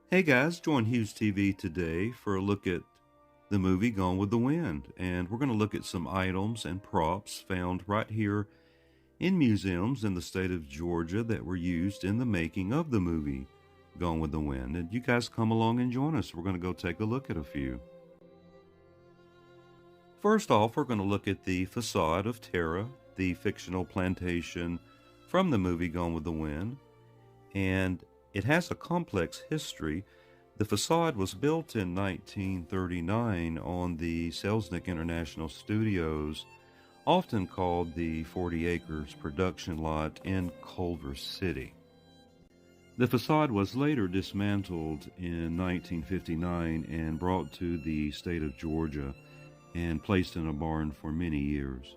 Hey guys, join HUGHES TV today for a look at the movie Gone with the Wind. And we're going to look at some items and props found right here in museums in the state of Georgia that were used in the making of the movie Gone with the Wind. And you guys come along and join us. We're going to go take a look at a few. First off, we're going to look at the facade of Tara, the fictional plantation from the movie Gone with the Wind. And it has a complex history. The facade was built in 1939 on the Selznick International Studios, often called the 40 Acres production lot in Culver City. The facade was later dismantled in 1959 and brought to the state of Georgia and placed in a barn for many years.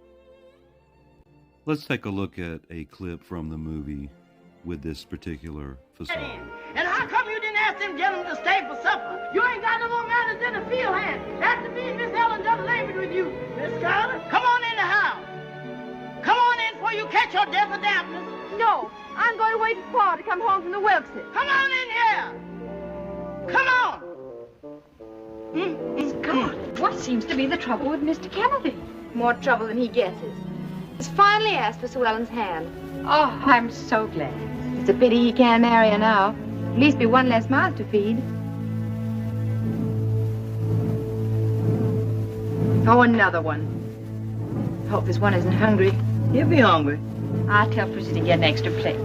Let's take a look at a clip from the movie with this particular facade. And how come you didn't ask them gentlemen to stay for supper? You ain't got no more manners than a field hand. After me and Miss Ellen done labored with you. Miss Scarlett, come on in the house. Come on in before you catch your death of dampness. No, I'm going to wait for Pa to come home from the Wilkses. Come on in here. Come on. Scarlett, what seems to be the trouble with Mr. Kennedy? More trouble than he guesses. He's finally asked for Sue Ellen's hand. Oh, I'm so glad. It's a pity he can't marry her now. At least be one less mouth to feed. Oh, another one. Hope this one isn't hungry. He'll be hungry. I'll tell Prissy to get an extra plate.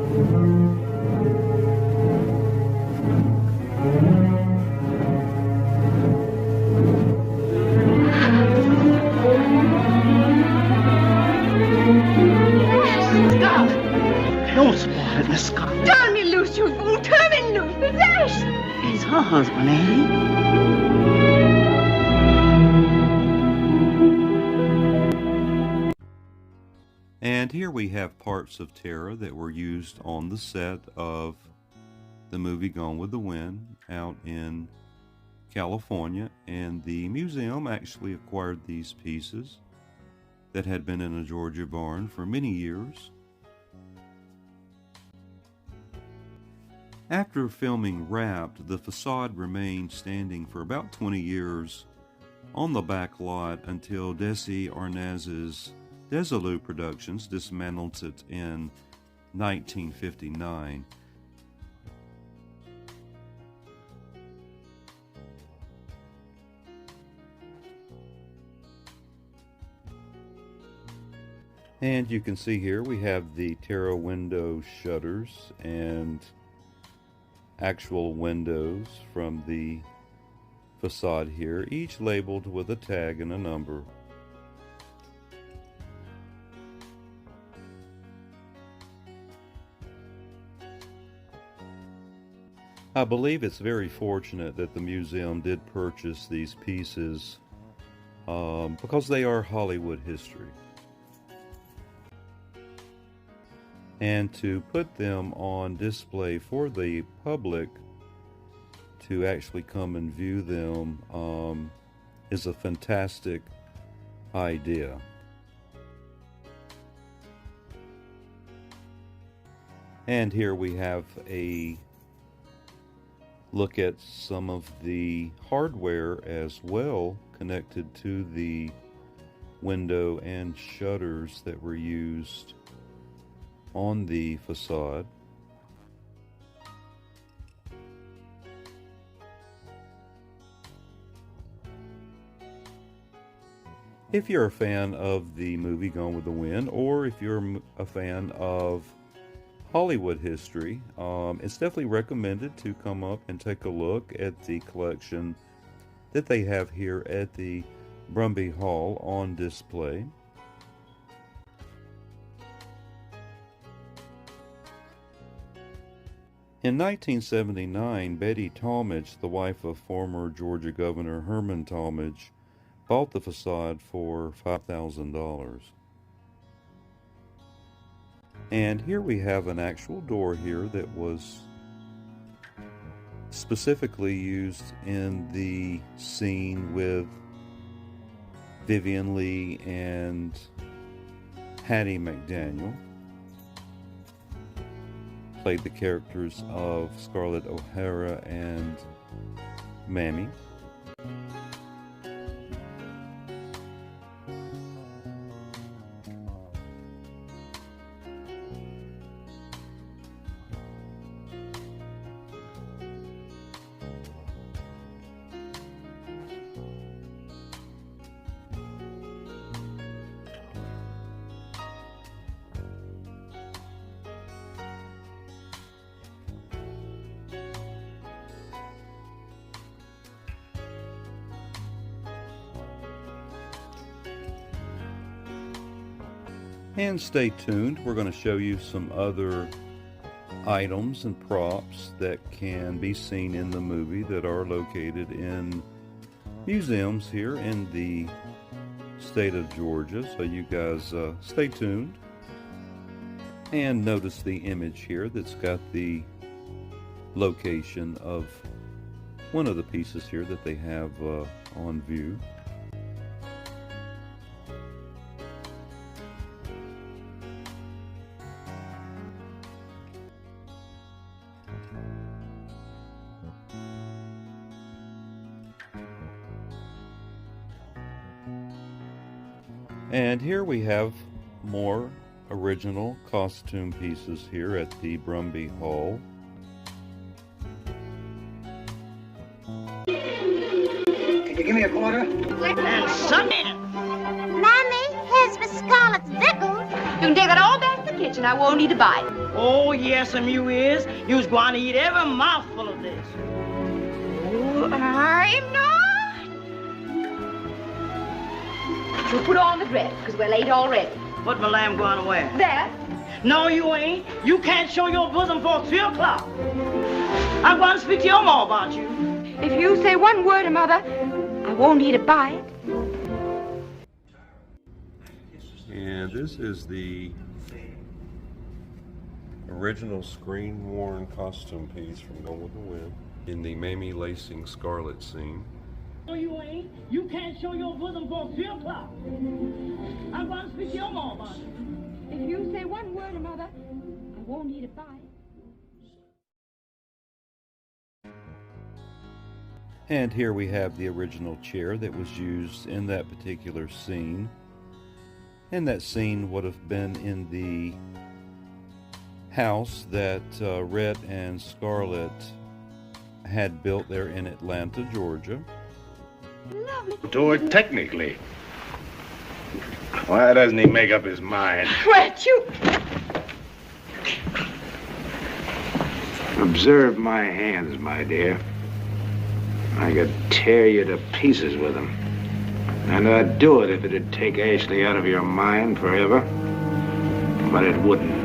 Don't spoil it, Miss Scarlett. Turn me loose, you fool! Turn me loose! Possess! He's her husband, ain't he? And here we have parts of Tara that were used on the set of the movie Gone with the Wind out in California. And the museum actually acquired these pieces that had been in a Georgia barn for many years. After filming Wrapped, the facade remained standing for about 20 years on the back lot until Desi Arnaz's Desilu Productions dismantled it in 1959. And you can see here we have the Tara window shutters and actual windows from the facade here, each labeled with a tag and a number. I believe it's very fortunate that the museum did purchase these pieces because they are Hollywood history. And to put them on display for the public to actually come and view them is a fantastic idea. And here we have a look at some of the hardware as well connected to the window and shutters that were used on the facade. If you're a fan of the movie Gone with the Wind, or if you're a fan of Hollywood history, it's definitely recommended to come up and take a look at the collection that they have here at the Brumby Hall on display. In 1979, Betty Talmadge, the wife of former Georgia Governor Herman Talmadge, bought the facade for $5,000. And here we have an actual door here that was specifically used in the scene with Vivian Lee and Hattie McDaniel. played the characters of Scarlett O'Hara and Mammy. And stay tuned, we're going to show you some other items and props that can be seen in the movie that are located in museums here in the state of Georgia. So you guys stay tuned and notice the image here that's got the location of one of the pieces here that they have on view. And here we have more original costume pieces here at the Brumby Hall. Can you give me a quarter? And something. Mammy, here's for Scarlett's victuals. You can take that all back to the kitchen. I won't need to buy it. Oh, yes, you is. You's going to eat every mouthful of this. Oh, I'm not. We'll put on the dress, because we're late already. What my lamb going to wear? That? No, you ain't. You can't show your bosom for 3 o'clock. I'm going to speak to your ma about you. If you say one word to Mother, I won't need to buy it. And this is the original screen-worn costume piece from Gone with the Wind in the Mamie lacing Scarlett scene. No, you ain't. You can't show your bosom for 3 o'clock. I'm going to speak to your ma about you. If you say one word to Mother, I won't need to buy it. And here we have the original chair that was used in that particular scene. And that scene would have been in the house that Rhett and Scarlett had built there in Atlanta, Georgia. Lovely. Do it technically. Why doesn't he make up his mind? Rhett, you... Observe my hands, my dear. I could tear you to pieces with them. And I'd do it if it'd take Ashley out of your mind forever. But it wouldn't.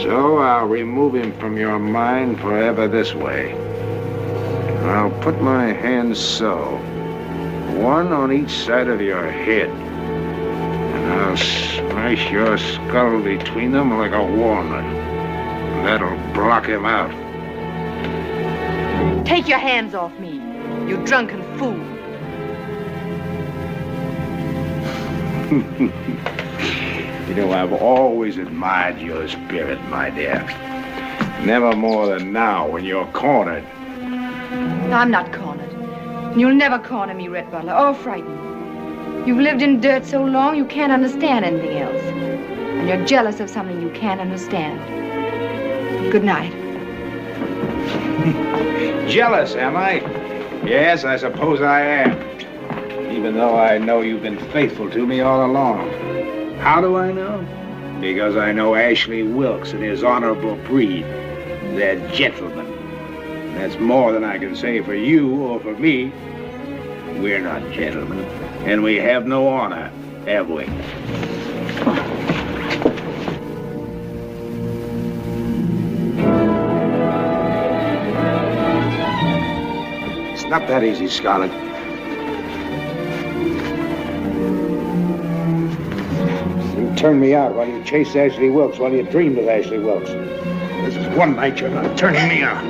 So I'll remove him from your mind forever this way. I'll put my hands so, one on each side of your head, and I'll smash your skull between them like a walnut. That'll block him out. Take your hands off me, you drunken fool. You know, I've always admired your spirit, my dear. Never more than now when you're cornered. I'm not cornered. You'll never corner me, Rhett Butler, or frighten me. You've lived in dirt so long you can't understand anything else. And you're jealous of something you can't understand. Good night. Jealous, am I? Yes, I suppose I am. Even though I know you've been faithful to me all along. How do I know? Because I know Ashley Wilkes and his honorable breed. They're gentlemen. That's more than I can say for you or for me. We're not gentlemen, and we have no honor, have we? It's not that easy, Scarlett. You turned me out while you chased Ashley Wilkes, while you dreamed of Ashley Wilkes. This is one night you're not turning me out.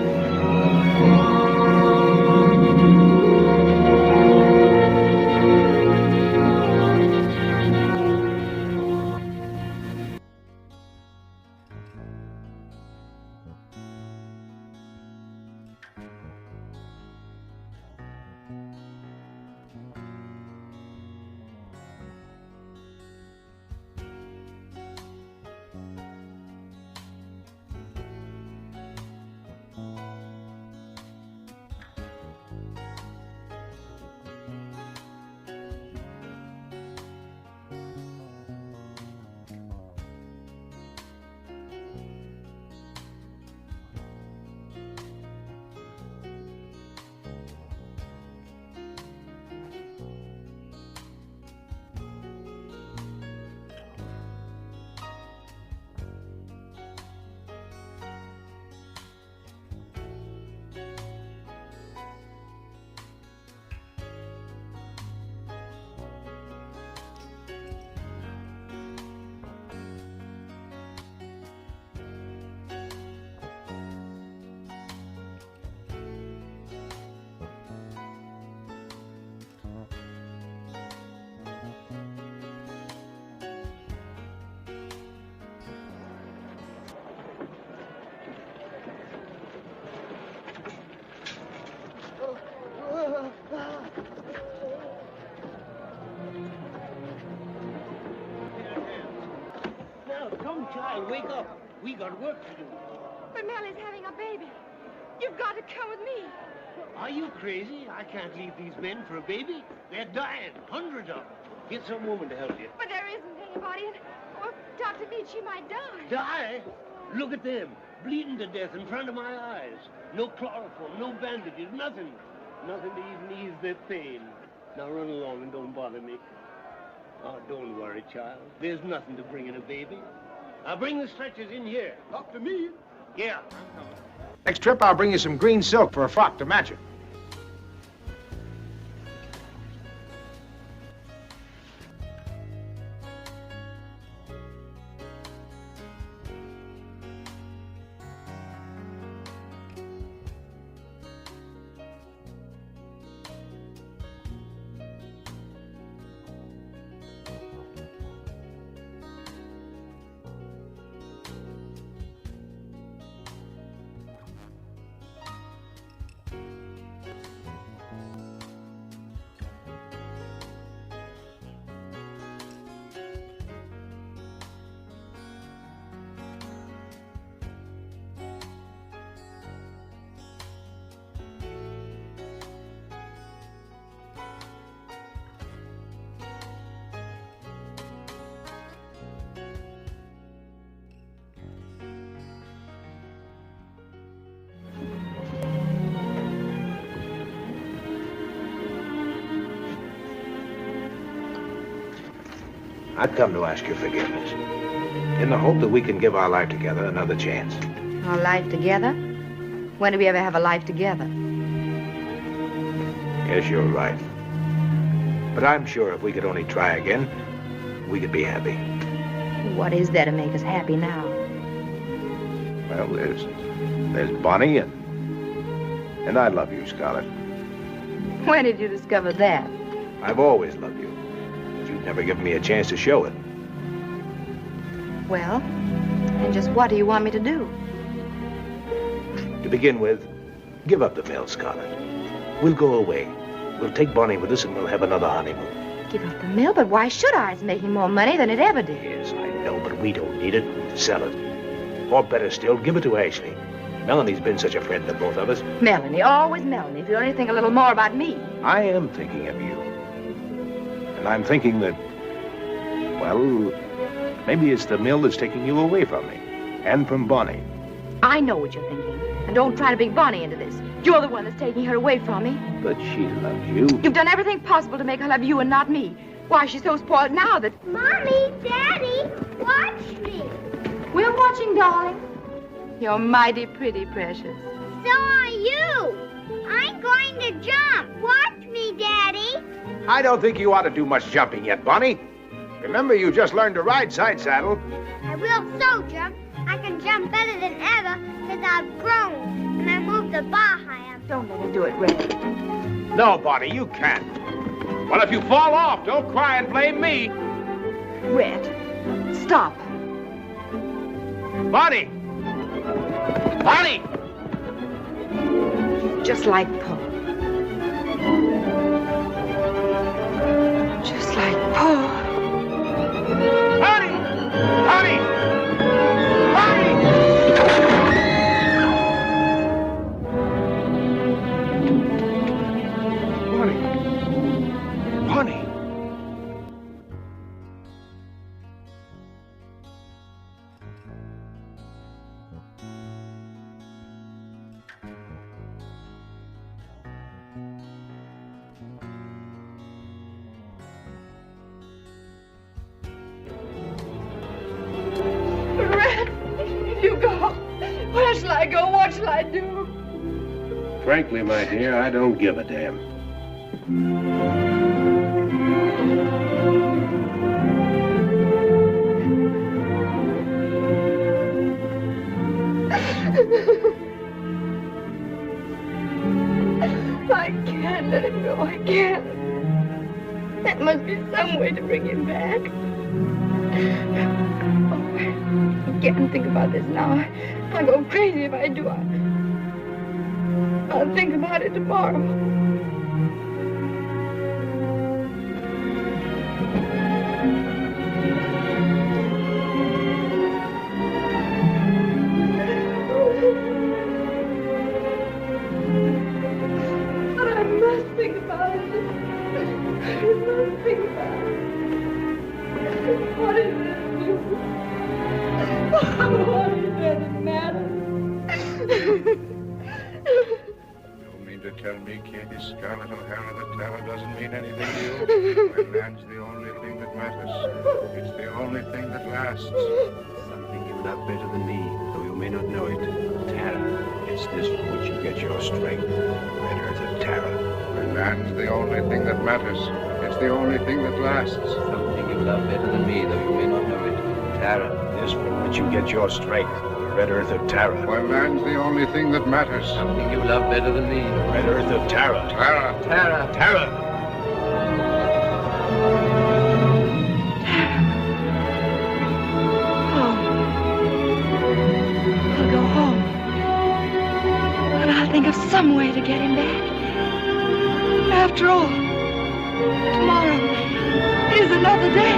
wake up. We got work to do. But Mellie's having a baby. You've got to come with me. Are you crazy? I can't leave these men for a baby. They're dying, hundreds of them. Get some woman to help you. But there isn't anybody, and well, Dr. Beachy might die. Die? Look at them, bleeding to death in front of my eyes. No chloroform, no bandages, nothing. Nothing to even ease their pain. Now run along and don't bother me. Oh, don't worry, child. There's nothing to bring in a baby. I'll bring the stretchers in here. Up to me. Yeah, I'm coming. Next trip, I'll bring you some green silk for a frock to match it. I've come to ask your forgiveness, in the hope that we can give our life together another chance. Our life together? When do we ever have a life together? Yes, you're right. But I'm sure if we could only try again, we could be happy. What is there to make us happy now? Well, there's Bonnie, and I love you, Scarlett. When did you discover that? I've always loved you, but you've never given me a chance to show it. Well, and just what do you want me to do? To begin with, give up the mill, Scarlett. We'll go away. We'll take Bonnie with us and we'll have another honeymoon. Give up the mill? But why should I? It's making more money than it ever did. Yes, I know, but we don't need it. Sell it. Or better still, give it to Ashley. Melanie's been such a friend to both of us. Melanie, always Melanie. If you only think a little more about me. I am thinking of you. And I'm thinking that, well, maybe it's the mill that's taking you away from me. And from Bonnie. I know what you're thinking. And don't try to bring Bonnie into this. You're the one that's taking her away from me. But she loves you. You've done everything possible to make her love you and not me. Why, she's so spoiled now that... Mommy, Daddy, watch me. We're watching, darling. You're mighty pretty, precious. So are you. I'm going to jump. Watch me, Daddy. I don't think you ought to do much jumping yet, Bonnie. Remember, you just learned to ride side saddle. I will so jump. I can jump better than ever because I've grown. And I moved the bar high up. Don't let her do it, Red. No, Bonnie, you can't. Well, if you fall off, don't cry and blame me. Red, stop. Bonnie! Bonnie! Just like Paul. Just like Paul. Bonnie! Bonnie! Bonnie! Bonnie! Bonnie! Where shall I go? What shall I do? Frankly, my dear, I don't give a damn. I can't let him go. I can't. There must be some way to bring him back. Oh, I can't think about this now. I'll go crazy if I do. I'll think about it tomorrow. What is it you? What is it that matters? You mean to tell me, Katie, Scarlett O'Hara, that terror doesn't mean anything to you? When land's the only thing that matters. It's the only thing that lasts. Something you love better than me, though you may not know it. Terror. It's this from which you get your strength. Red Earth of terror. When land's the only thing that matters. It's the only thing that lasts. Something you love better than me, though you may not know it. Terror. This from which you get your strength. Red Earth of terror. When land's the only thing that matters. Something you love better than me. Red Earth of terror. Terror. Terror. Terror. I'll go home. And I'll think of some way to get him back. After all, tomorrow is another day.